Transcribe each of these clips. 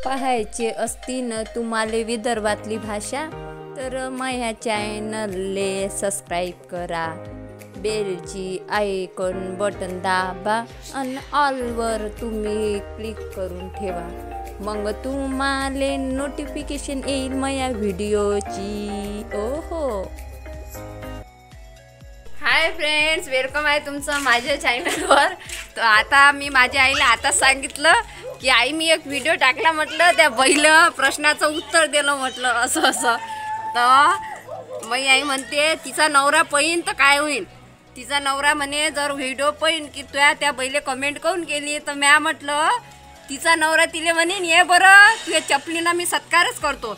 पाहायचे असतीन तुम्हाला विदर्भातली भाषा तर माझ्या चॅनलले सबस्क्राईब करा, बेलची आयकॉन बटन दाबा आणि ऑलवर तुम्ही क्लिक करून ठेवा, मग तुम्हाला नोटिफिकेशन येईल माझ्या व्हिडिओची. ओहो. हाय फ्रेंड्स, वेलकम आहे तुमचं माझ्या चॅनलवर. तर आता मी माझ्या आईला आताच सांगितलं की आई मी एक व्हिडिओ टाकला म्हटलं, त्या बैल प्रश्नाचं उत्तर दिलं म्हटलं असं असं. तर मग आई म्हणते तिचा नवरा पैन तर काय होईल. तिचा नवरा म्हणे जर व्हिडिओ पैन की त्या बैले कमेंट करून केली. तर म्या म्हटलं तिचा नवरा तिले म्हणेन ये बरं तुझ्या चपलीनं मी सत्कारच करतो.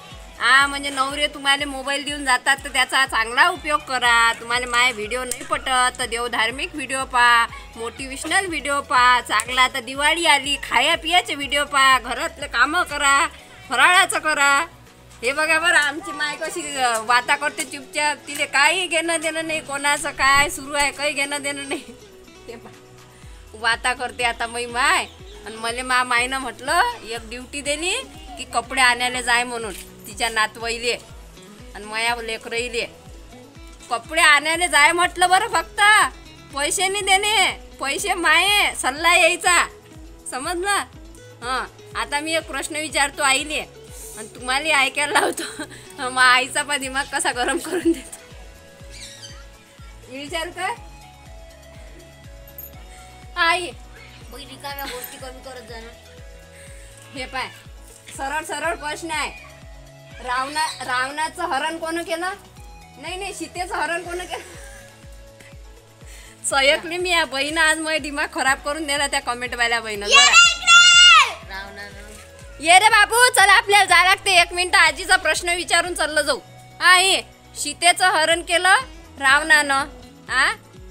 म्हणजे नवरे तुम्हाला मोबाईल देऊन जातात तर त्याचा चांगला उपयोग करा. तुम्हाला माझे व्हिडिओ नाही पटत तर देवधार्मिक व्हिडिओ पहा, मोटिवेशनल व्हिडिओ पहा. चांगला तर दिवाळी आली, खाया पियाचे व्हिडिओ पहा, घरातले कामं करा, फराळाचं करा. हे बघा बरं आमची माय कशी वाता करते चुपचाप. तिले काही घेणं देणं नाही, कोणाचं काय सुरू आहे काही घेणं देणं नाही. ते वाता करते आता मी माय. आणि मला मायनं म्हटलं एक ड्युटी दिली की कपडे आणायला जाय म्हणून तिच्या नातवईले आणि माया लेकरईले कपडे आणायला जाय म्हटलं. बरं फक्त पैसे नाही देणे, पैसे माये सल्ला यायचा, समजलं. आता मी एक प्रश्न विचारतो आईले आणि तुम्हाला ऐकायला लावतो. मग आईचा पण दिमाग कसा गरम करून देतो विचार काय. आई रिकाम्या गोष्टी कमी करत जाणं. हे पाय सरळ सरळ प्रश्न आहे. रावणाचं हरण कोण केलं. नाही सीतेचं हरण कोण केलं. सयकली मी या बहीण आज मग दिमाग खराब करून दिला त्या कमेंट वाल्या बहीण. ये रे बाबू चला आपल्याला जायला लागते. 1 मिनिट आजीचा प्रश्न विचारून चाललं जाऊ. हे सीतेचं हरण केलं रावणानं.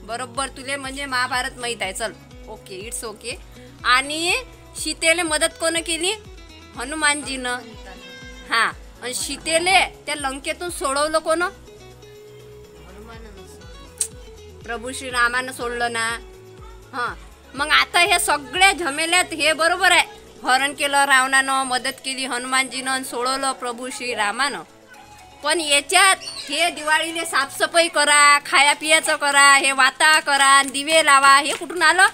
बरोबर तुले म्हणजे महाभारत माहीत आहे. चल ओके, इट्स ओके. आणि सीतेला मदत कोण केली. हनुमानजीनं. आणि सीतेले त्या लंकेतून सोडवलं कोण. प्रभू श्रीरामानं सोडलं ना. मग आता हे सगळ्या झमेल्यात हे बरोबर आहे. हरण केलं रावणानं, मदत केली हनुमानजीनं, सोडवलं प्रभू श्रीरामानं. पण याच्यात हे दिवाळीले साफसफाई करा, खाया पियाचं करा, हे वाता करा, दिवे लावा, हे कुठून आलं.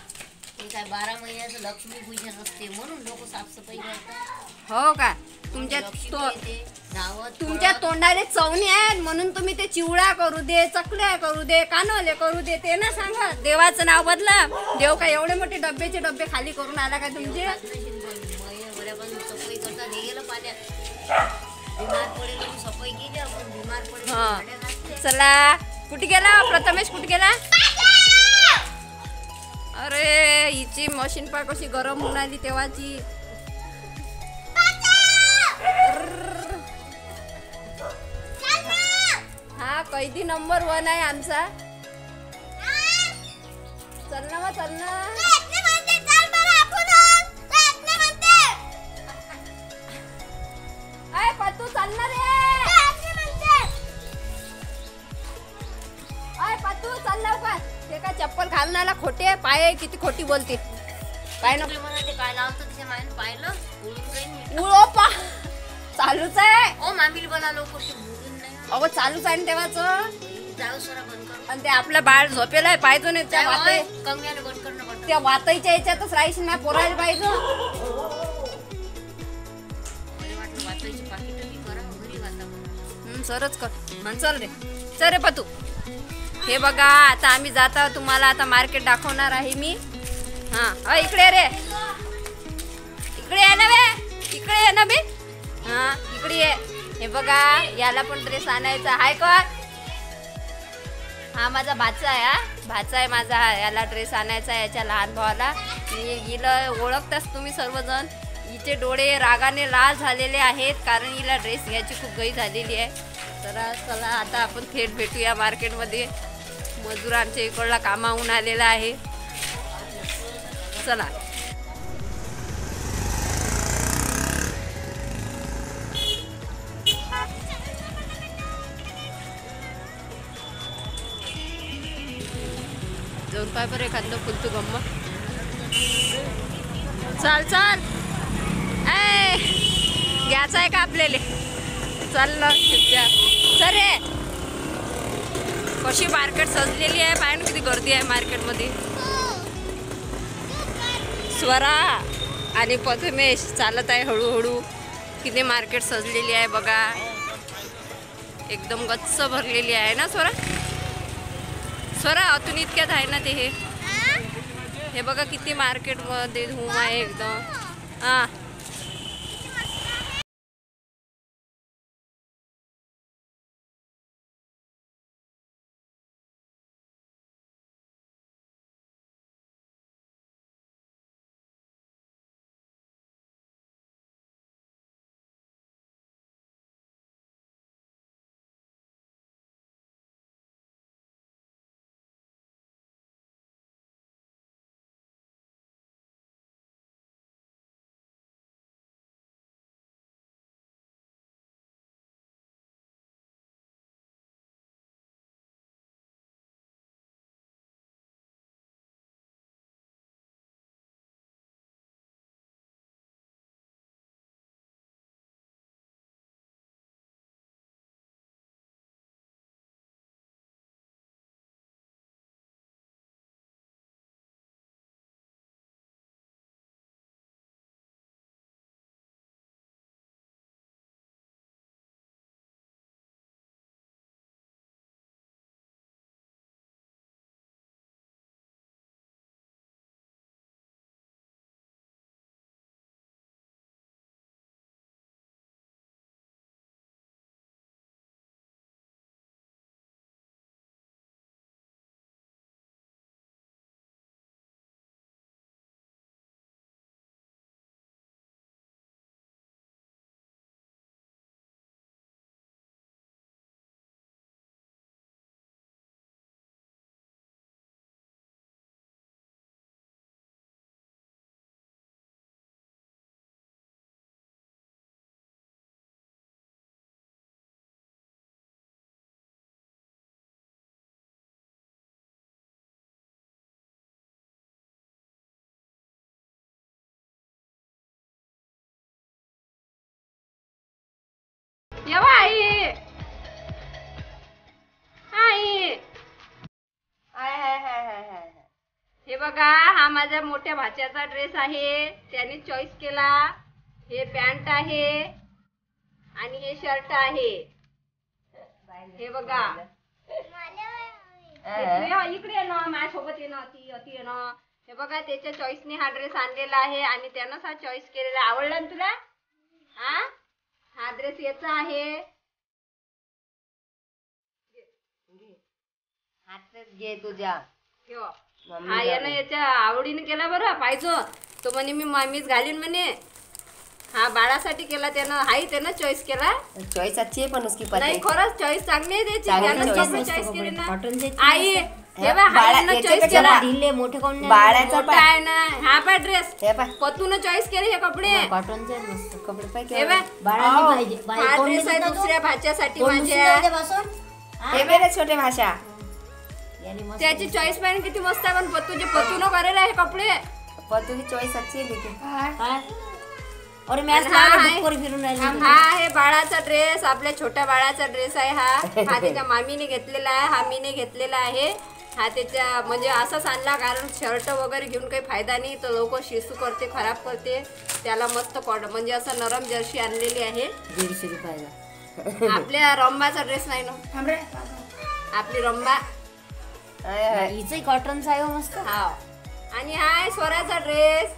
हे काय 12 महिन्याचं लक्ष्मी पूजन असते म्हणून लोक साफसफाई करतात. हो का. तुमच्या तोंडाले चवणी आहेत म्हणून तुम्ही ते चिवडा करू दे, चकल्या करू दे, कानोले करू दे, ते ना सांगा. देवाचं नाव बदला. देव काय एवढे मोठे डब्याचे डब्बे खाली करून आला का तुमचे. सफाई करतात हे गेलं पाण्यात. बिमार पडेल सफाई केली आपण, बिमार पडेल. चला कुठे गेला प्रथमेश, कुठे गेला. अरे हिची मशीन पा कशी गरम होऊन आली तेव्हाची. कैदी नंबर 1 आहे आमचा. चल ना मग चल ना. पतू चल ना रे. पतू चल लवकर. ते का चप्पल घालण्याला खोटे पाय किती खोटी बोलते. काय ना काय लावतो तिच्या मायनं पाहिलं उळो पा चालूच आहे. ओ मामील बना लवकर. अगं चालूच आहे तेव्हाचं. जाऊ सोरा बंद कर. आणि ते आपलं बाळ झोपेला आहे पाहिजे नाही. त्या वाताई कंगण्याने बंद करणं पडतं. त्या वाताईच्या याच्यातच राहायची ना पोरायला पाहिजे. वाटलं वाताईची पाकिट मी करा घरी वाता. सरच कर. चल रे, चल रे पतू. हे बघा आता आम्ही जात आहोत. तुम्हाला आता मार्केट दाखवणार आहे मी. इकडे रे, इकडे आहे ना बे, इकडे आहे ना बे. इकडे ये. हे बघा याला पण ड्रेस आणायचा आहे का. माझा भाचा आहे. भाचा आहे माझा. याला ड्रेस आणायचा आहे याच्या लहान भावाला. हिला ओळखताच तुम्ही सर्वजण. हिचे डोळे रागाने लाल झालेले आहेत कारण हिला ड्रेस घ्यायची खूप घाई झालेली आहे. तर चला आता आपण थेट भेटूया मार्केटमध्ये. मजूर आमच्या इकडला कामाहून आलेला आहे. चला. जाऊन पाय बरं एखादं फुलतू गम्मत. चाल चाल. घ्यायचं आहे का आपल्याला? चाललं शिवच्या सर रे. कशी मार्केट सजलेली आहे, पाय ना किती गर्दी आहे मार्केटमध्ये. स्वरा आणि प्रथमेश चालत आहे हळूहळू. किती मार्केट सजलेली आहे बघा, एकदम गच्च भरलेली आहे ना स्वरा. स्वरा अतून इतक्यात आहे ना ते. हे बघा किती मार्केटमध्ये धूम आहे एकदम. हां येवा आई. आई हे बघा, हा माझ्या मोठ्या भाच्याचा ड्रेस आहे, त्याने चॉईस केला. हे पॅन्ट आहे आणि हे शर्ट आहे. हे बघा इकडे ये ना, माझ्यासोबत ये ना, अति ये ना. हे बघा त्याच्या चॉईसने हा ड्रेस आणलेला आहे आणि त्यानंच हा चॉईस केलेला. आवडला ना तुला? हा ड्रेस याचा आहे. हातात घे तुझ्या. हा यानं याच्या आवडीने केला बरं. पाहिजे तो म्हणे मीच घालीन म्हणे. हा बाळासाठी केला त्यानं. हाही त्यानं चॉईस केला. चॉईस अच्छी आहे पण उसकी पता नाही खरंच चॉईस चांगली आहे त्याची. त्यानं चॉईस केली ना. आई मोठे कोण बाळाचा आहे ना. हा पाय ड्रेस पतून चॉईस केले हे कपडे. कॉटनचे मस्त कपडे पाहिजे. हा ड्रेस आहे दुसऱ्या भाच्यासाठी माझ्या. हे मेरे छोटे भाषा. त्याची चॉईस पाहिजे किती मस्त आहे. पण पतूचे पतून करेला हे कपडे. पतू की चॉईस अच्छी है लेकिन. और हा आहे बाळाचा ड्रेस. आपल्या छोट्या बाळाचा ड्रेस आहे हा. हा त्याच्या मामीने घेतलेला आहे. हा मीने घेतलेला आहे. हा त्याच्या म्हणजे असाच आणला कारण शर्ट वगैरे घेऊन काही फायदा नाही. तो लवकर शिसू करते, खराब करते. त्याला मस्त म्हणजे असं नरम जर्सी आणलेली आहे 150 रुपयाला. आपल्या रंबाचा ड्रेस नाही ना. आपली रंबा हिचं कॉटनचा आहे मस्त. हा आणि हा आहे स्वराचा ड्रेस.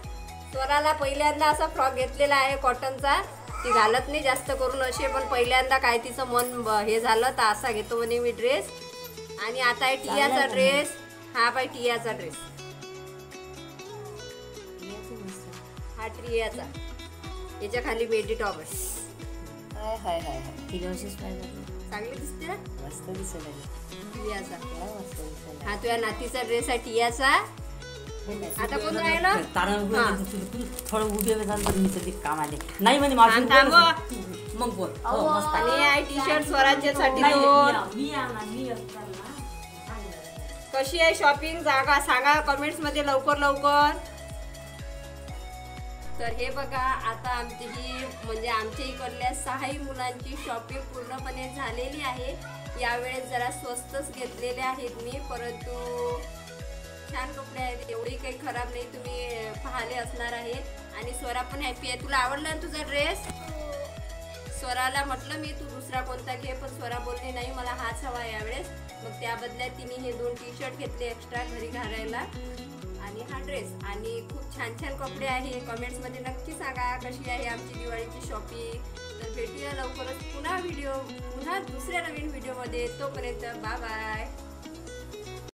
स्वराला पहिल्यांदा असा फ्रॉक घेतलेला आहे कॉटनचा. ती घालत नाही जास्त करून असे, पण पहिल्यांदा काय तिचं मन हे झालं तर असा घेतो म्हणे मी ड्रेस. आणि आता आहे टियाचा ड्रेस. हा बाई टियाचा ड्रेस. हा टियाचा. याच्या खाली बेडी टॉप आहे. चांगली दिसते ना. मस्त दिसत टियाचा. हा तुझ्या नातीचा ड्रेस आहे टियाचा. आता कोण राहिलं थोडं उभे काम आले नाही म्हणजे मग बोल. आणि टी शर्ट स्वराज्यासाठी कशी आहे शॉपिंग सांगा कमेंट्स मध्ये लवकर. तर हे बघा, आता आमची ही म्हणजे आमच्या इकडल्या 6 मुलांची शॉपिंग पूर्णपणे झालेली आहे. यावेळेस जरा स्वस्तच घेतलेले आहेत मी, परंतु छान कपडे आहेत, एवढी काही खराब नाही, तुम्ही पाहिले असणार आहे. आणि स्वरा पण हॅपी आहे. तुला आवडला ना तुझा ड्रेस? स्वराला म्हटलं मी तू दुसरा कोणता घे, पण स्वरा बोलली नाही मला हाच हवा यावेळेस. मग त्या बदल्यात तिने हे 2 टी-शर्ट घेतले एक्स्ट्रा घरी घालायला आणि हा ड्रेस. आणि खूप छान छान कपडे आहे. कमेंट्समध्ये नक्की सांगा कशी आहे आमची दिवाळीची शॉपिंग. तर भेटूया लवकरच पुन्हा दुसऱ्या नवीन व्हिडिओमध्ये. तोपर्यंत बाय बाय.